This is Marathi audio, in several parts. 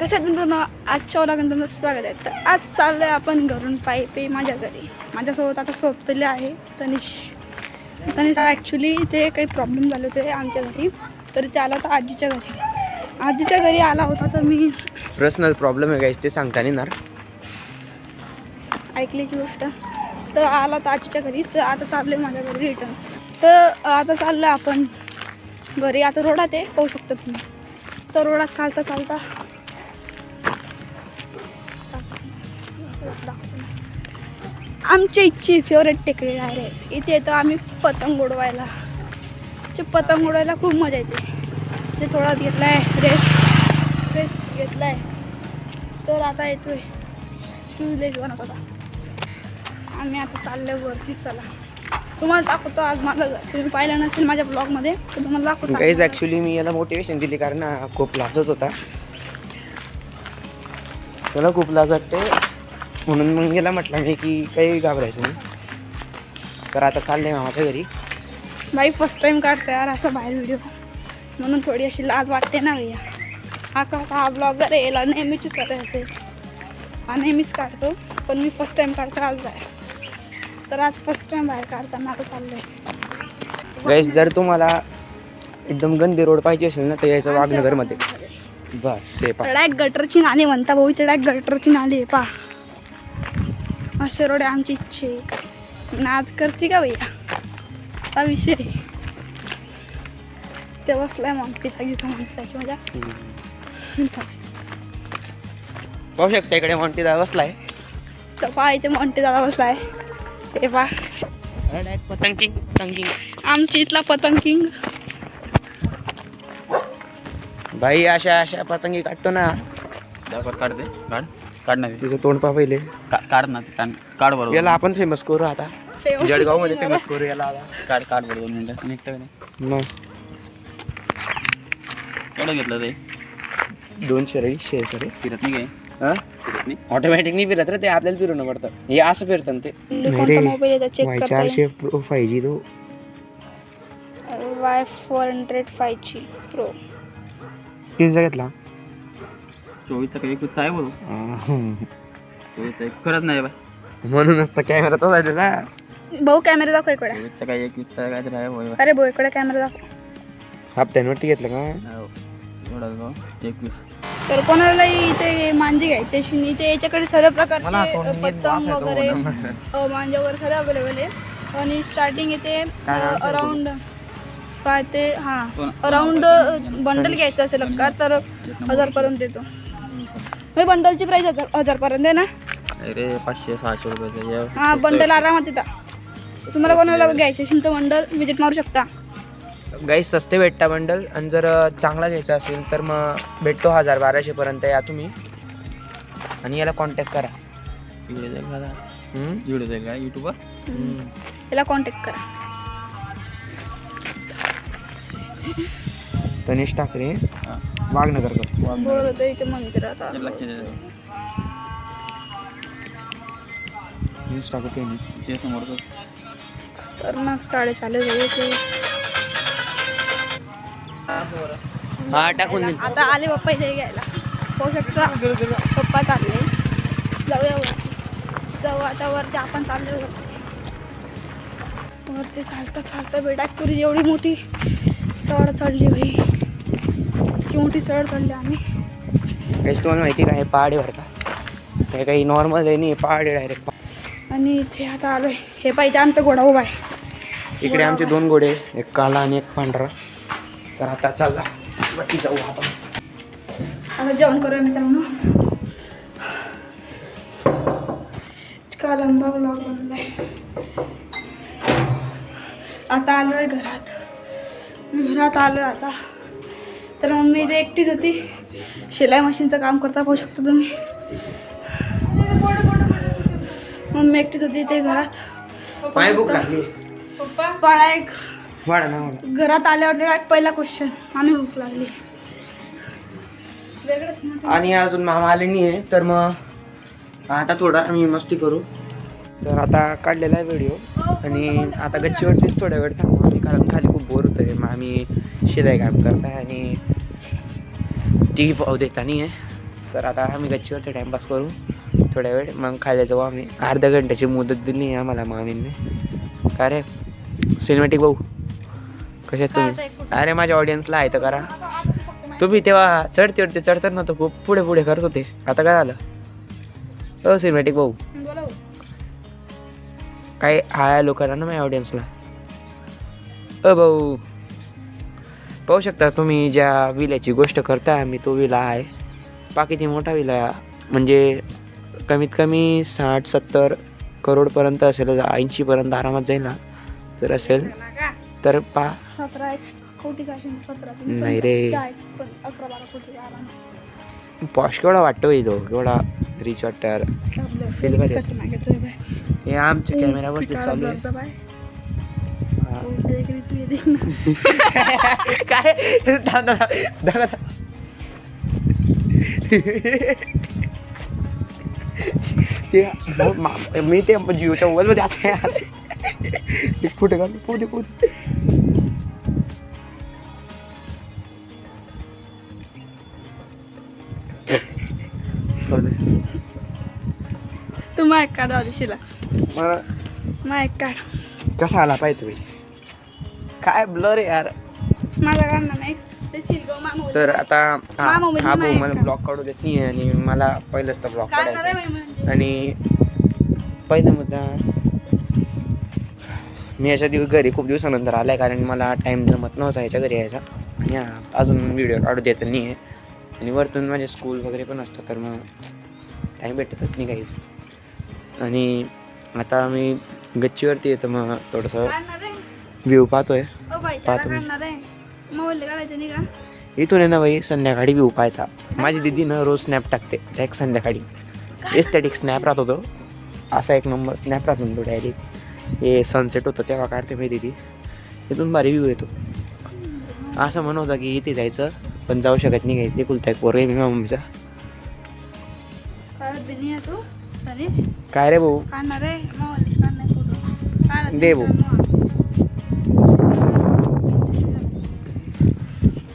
कसं आहे तुमचं आजच्या व्लॉगमध्ये तुमचं स्वागत आहे. तर आज चाललो आहे आपण घरून पायी माझ्या घरी. माझ्यासोबत आता सोबतले आहे तनिष. ॲक्च्युली ते काही प्रॉब्लेम झाले होते आमच्या घरी, तर ते आला होता आजीच्या घरी. आजीच्या घरी आला होता तर मी पर्सनल प्रॉब्लेम आहे गाईस, ते सांगता नाही येणार. ऐकल्याची गोष्ट. तर आला होता आजीच्या घरी, तर आता चाललो आहे माझ्या घरी रिटर्न. तर आता चाललो आहे आपण घरी. आता रोडात आहे, पाहू शकता तुम्ही. तर रोडात चालता चालता आमच्या इथची फेवरेट टेकडी आहे. इथे येतो आम्ही पतंग उडवायला. पतंग उडवायला खूप मजा येते. ते थोडा घेतला आहे रेस्ट घेतला आहे. तर आता येतोय विलेज बनत होता. आम्ही आता चाललो वरती. चला तुम्हाला दाखवतो आज माझं घर. तुम्ही पाहिलं नसेल माझ्या ब्लॉगमध्ये, तर तुम्हाला दाखवतो. गाईज ॲक्च्युली मी याला मोटिवेशन दिली, कारण खूप लाजत होता. त्याला खूप लाज वाटते, म्हणून मग याला म्हटलं मी की काही घाबरायचं नाही. तर आता चाललंय मामाच्या घरी. बाई फर्स्ट टाईम काढतो यार असं बाहेर व्हिडिओ, म्हणून थोडी अशी लाज वाटते ना भैया. हा कसा हा ब्लॉगर आहे, याला नेहमीची सवय असेल. हा नेहमीच काढतो, पण मी फर्स्ट टाईम काढतो आज बाहेर. तर आज फर्स्ट टाईम बाहेर काढताना आता चाललं आहे. गाईज जर तुम्हाला एकदम गंदी रोड पाहिजे असेल ना, तर यायचं वाघनगरमध्ये. बस हे पा डायरेक्ट गटरची नाली म्हणता भाऊ. इथे डायरेक्ट गटरची नाली आहे पा. असे रोड आहे आमची इच्छे. नाच करते का भैया असा विषय. ते बसलाय मॉन्टीला घेतो त्याची मजा. पाहू शकता इकडे मॉन्टी दादा बसलाय. तर पा इथे मॉन्टी दादा बसलाय. ते पा पतंग किंग. आमची इथला पतंग किंग. भाई अशा पतंगी काढतो ना. काढ दे. काढ ना तिचं तोंड पा पहिले. काढ ना काढ बरोबर. याला आपण फेमस करू आता. जळगाव मध्ये फेमस करू याला आता. काढ बरोबर. 2 मिनिटं निघतं का नाही. मग केवढं घेतलं ते 200 रे शेअर रे. फिरत नाही काय. हां फिरत नाही. ऑटोमॅटिक नाही फिरत रे, ते आपल्याला फिरवणं पडतं. हे असं फिरतं ते. कोणता मोबाईल आहे चेक करता 400 Pro 5G तो. Y405G Pro. कितीचा घेतला? 24चा काही 21चा आहे बोलू. 24चा करत नाही बाय. म्हणूनच तर कॅमेरा तो आहे त्याचा. भाऊ कॅमेरा दाखव इकडे. 24चा काही 21चा काहीतरी आहे होय. अरे भाऊ इकडे कॅमेरा दाखव. हप्त्यावरती घेतलं का? एवढं का 21. तर कोणालाही इथे मांजी घ्यायची अशी इथे याच्याकडे सर्व प्रकारचे पतंग वगैरे मांजा वगैरे सर्व अवेलेबल आहे. आणि स्टार्टिंग येते अराउंड अराउंड बंडल घ्यायचं असेल का तर 1000पर्यंत येतो. मी बंडलची प्राईस 1000पर्यंत आहे ना. अरे 500-600 रुपये. हां बंडल आरामात येतात. तुम्हाला कोणाला घ्यायचं असेल तर बंडल विजिट मारू शकता. गाईस सस्ते भेटता बंडल. आणि जर चांगला घ्यायचा असेल तर मग भेटतो 1000-1200 पर्यंत. या तुम्ही आणि याला कॉन्टॅक्ट करा. व्हिडिओ जाईल का यूट्यूबवर. याला कॉन्टॅक्ट करा. तनिष ठाकरे वाघनगर. बरं होतं इथे मंदिरात आलो. लक्ष दे ते समोरचं. तर मग 4:30 झाले ते. हा टाकून दे. आता आले पप्पा इथे घ्यायला. पाहू शकता पप्पा चालले. जाऊया वरती. जाऊ आता वरती. आपण चाललो वरती. चालता बेडाकपुरी एवढी मोठी चढ चढली भाई. इतकी मोठी चढ चढली आम्ही. गाईस तुम्हाला माहिती का हे पहाड आहे बरं का. हे काही नॉर्मल आहे नाही, पहाड आहे डायरेक्ट. आणि इथे आता आलोय. हे पाहिजे आमचा घोडा उभा आहे. इकडे आमचे 2 घोडे, एक काळा आणि एक पांढरा. तर आता चालला वरती जाऊ आपण. आता जेवण करूया मित्रांनो. इतका लंबा ब्लॉग बनलाय. आता आलोय घरात आलोय आता. तर मम्मी इथे एकटीच होती. शिलाई मशीनचं काम करता पाहू शकता तुम्ही. मम्मी एकटीच होती इथे घरात. पाय भूक लागली. बाळा एक वाढा ना मला. घरात आल्यावर पहिला क्वेश्चन आम्ही भूक लागली. आणि अजून मामा आले नाही आहे, तर मग आता थोडा आम्ही मस्ती करू. तर आता काढलेला आहे व्हिडिओ. आणि आता गच्चीवरतीच थोड्या वेळ थांबू आम्ही, कारण खाली खूप बोर होतं आहे. मग आम्ही शिलाई काम करताय आणि टी व्ही पाहू देता नाही आहे. तर आता आम्ही गच्चीवरती टाईमपास करू थोड्या वेळ, मग खायला जाऊ आम्ही. अर्ध्या घंट्याची मुदत दिली आहे आम्हाला मामींनी. का रे सिनेमॅटिक भाऊ कशात तुम्ही? अरे माझ्या ऑडियन्सला आहे तर करा. तुम्ही तेव्हा चढते चढताना तर खूप पुढे पुढे करत होते, आता काय झालं? हो सिनेमॅटिक भाऊ काय हाय लोकांना ना माझ्या ऑडियन्सला. भाऊ पाहू शकता तुम्ही ज्या विल्याची गोष्ट करताय आम्ही, तो विला आहे पा किती मोठा विला आहे. म्हणजे कमीत कमी 60-70 करोडपर्यंत असेल, 80पर्यंत आरामात जाईल ना तर असेल. तर पा 17 कोटी का 17 नाही रे 11-12 कोटी आराम. पॉश केवढा वाटतो तो, केवढा रिच वाटतं फील करेल. हे आमच्या कॅमेरावरती चालू आहे. काय ते मी ते जिओच्या मोबाईलमध्ये असं कुठे घालू पोते पोते. तू मायक काढ दिशीला मला मायक काढ. कसा आला पाहिजे तुम्ही? काय ब्लर आहे यार माझा काढणार नाही ते शिलगाव मामा. तर आता हा म्हणजे भाऊ मायक मला का? ब्लॉक काढू देत नाही आणि मला पहिलंच तर ब्लॉक काढणार आहे काढायचं. म्हणजे आणि पहिला मुद्दा, मी याच्या घरी खूप दिवसानंतर आलाय कारण मला टाईम जमत नव्हता याच्या घरी यायचा. आणि अजून व्हिडिओ काढू देत नाही आहे आणि वरतून माझे स्कूल वगैरे पण असतं, तर मग टाईम भेटतच नाही काहीच. आणि आता मी गच्चीवरती येतं, मग थोडंसं काढणार आहे. व्ह्यू पाहतोय. पाहतो काढणार आहे. मोबाईल काढायचं नाही का? इथून आहे ना बाई संध्याकाळी व्ह्यू पाहायचा. माझी दिदी ना रोज स्नॅप टाकते एक संध्याकाळी. एस्थेटिक स्नॅप राहत होतो, असा एक नंबर स्नॅप राहत होतो डायरेक्ट. हे सनसेट होतं तेव्हा काढते मी दिदी, तिथून भारी व्ह्यू येतो. असं म्हणत होतं की इथे जायचं पण जाऊ शकत नाही, घ्यायचं एकुलता एक पोरगा मी मम्मीचा. काढत बी नाही आहे तू तरी काय रे भाऊ काढणार आहे. मोबाईल काढणार फोटो काढत दे भाऊ.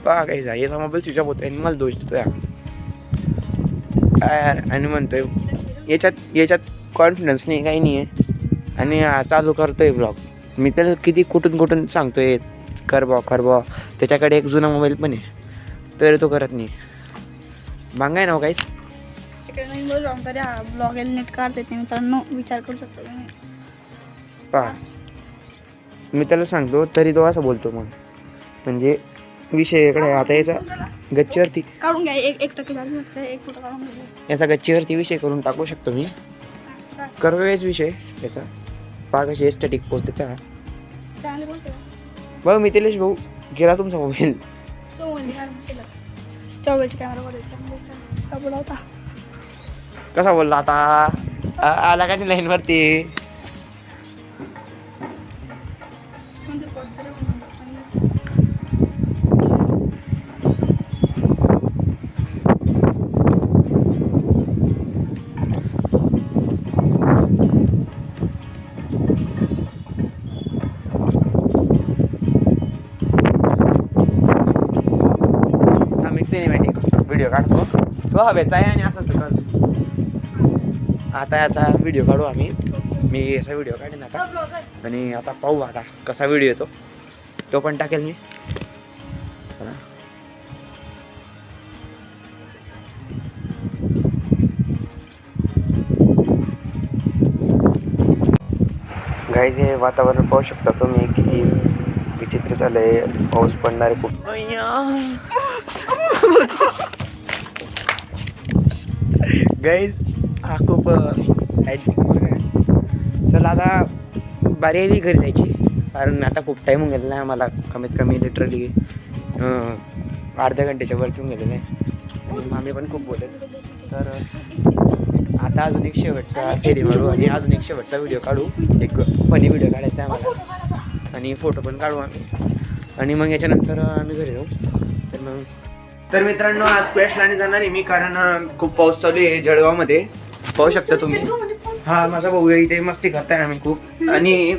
पहा काही जा याचा मोबाईल स्विच ऑफ होतोय आणि मला दोष देतोय काय यार. आणि म्हणतोय याच्यात कॉन्फिडन्स नाही, काही नाही आहे. आणि चालू करतोय ब्लॉग. मी त्याला किती कुठून सांगतोय कर बा. त्याच्याकडे एक जुना मोबाईल पण आहे तरी तो करत नाही. भांगाय ना काहीच. तिकडे नवीन बोलू तरी हा ब्लॉग नीट काढते ते मित्रांनो, विचार करू शकतो तुम्ही. पहा मी त्याला सांगतो तरी तो असं बोलतो. मग म्हणजे विषय इकडे आता याचा गच्चीवरती काढून घ्या. 1% झाली एक फोटो काढून घ्या. याचा गच्चीवरती विषय करून टाकू शकतो मी. करवेच विषय याचा पहा कशी एस्थेटिक पोस्ट त्याचा. चांगले बोलतो बघ मिथिलेश भाऊ गेला तुमचा मोबाईल. तो म्हणजे चौवेलची कॅमेरा बोलावता कसा बोलला आता आला का नाही लाईनवरती. सिनेमॅटिक व्हिडिओ काढतो तो हवेचा आहे आणि असंच करतो. आता याचा व्हिडिओ काढू आम्ही. मी याचा व्हिडिओ काढेन आता आणि आता पाहू आता कसा व्हिडिओ येतो तो पण टाकेल मी. गाईज हे वातावरण पाहू शकता तुम्ही किती विचित्र झालंय. पाऊस पडणार आहे खूप. गाईज हा खूप चला आता बारी आली घरी जायची कारण आता खूप टाईम होऊन गेलेला आहे आम्हाला. कमीत कमी लिटरली अर्ध्या घंट्याच्या वरती होऊन गेलेलं आहे. आम्ही पण खूप बोलेल. तर आता अजून एक शेवटचा फेरी मारू आणि अजून एक शेवटचा व्हिडिओ काढू. एक फनी व्हिडिओ काढायचा आहे आम्हाला आणि फोटो पण काढू आम्ही आणि मग याच्यानंतर आम्ही घरी जाऊ. तर मित्रांनो आज स्क्वॅशला नाही जाणार आहे मी कारण खूप पाऊस चालू आहे जळगावमध्ये. पाहू शकता तुम्ही. हा माझा भाऊ इथे मस्ती करताय आम्ही खूप. आणि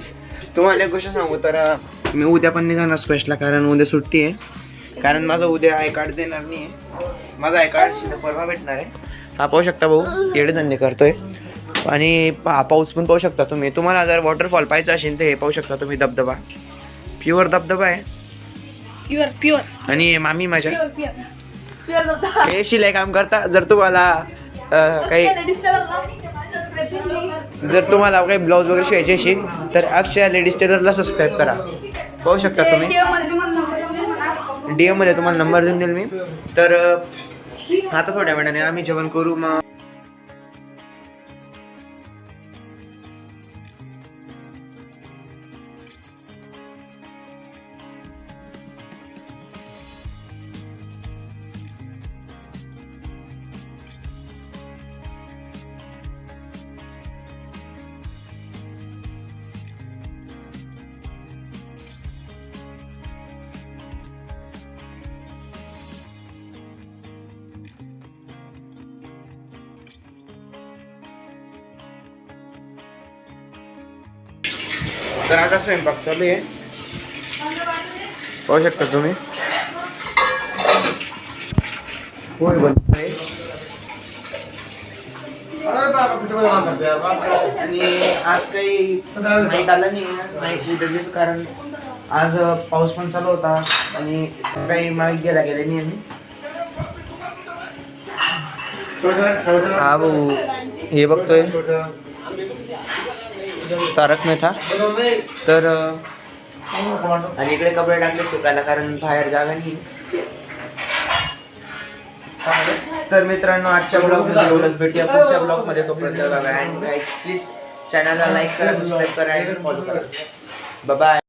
तुम्हाला एक गोष्ट सांगू तर मी उद्या पण नाही जाणार स्क्वॅशला कारण उद्या सुट्टी आहे. कारण माझं उद्या आय कार्ड देणार नाही आहे. माझा आय कार्ड परवा भेटणार आहे. हा पाहू शकता भाऊ येडेधंदे करतोय. आणि हा पाऊस पण पाहू शकता तुम्ही. तुम्हाला जर वॉटरफॉल पाहायचा असेल तर हे पाहू शकता तुम्ही धबधबा. प्युअर धबधबा आहे. प्युअर आणि मामी माझ्या हे शिलाई काम करता. जर तुम्हाला काही ब्लाऊज वगैरे शिवायचे असेल तर अक्षय लेडीज टेलरला सबस्क्राईब करा. पाहू शकता तुम्ही DM मध्ये तुम्हाला नंबर देऊन देईल मी. तर आता थोड्या वेळाने आम्ही जेवण करू. मग तर आता स्वयंपाक चालू आहे. पाहू शकता तुम्ही पोळी बनतोय. आणि आज काही नाईट आला नाही. नाईट उद्या कारण आज पाऊस पण चालू होता आणि काही माहीत गेले नाही आम्ही. हा भाऊ हे बघतोय तारक मेहता. तर आणि इकडे कपडे टाकले सुकायला कारण बाहेर जागा नाही. तर मित्रांनो आजच्या ब्लॉगमध्ये एवढंच. भेटूया पुढच्या ब्लॉगमध्ये. तोपर्यंत बाय. अँड गाईज प्लीज चॅनलला लाईक करा, सबस्क्राईब करा आणि फॉलो करा. बाय.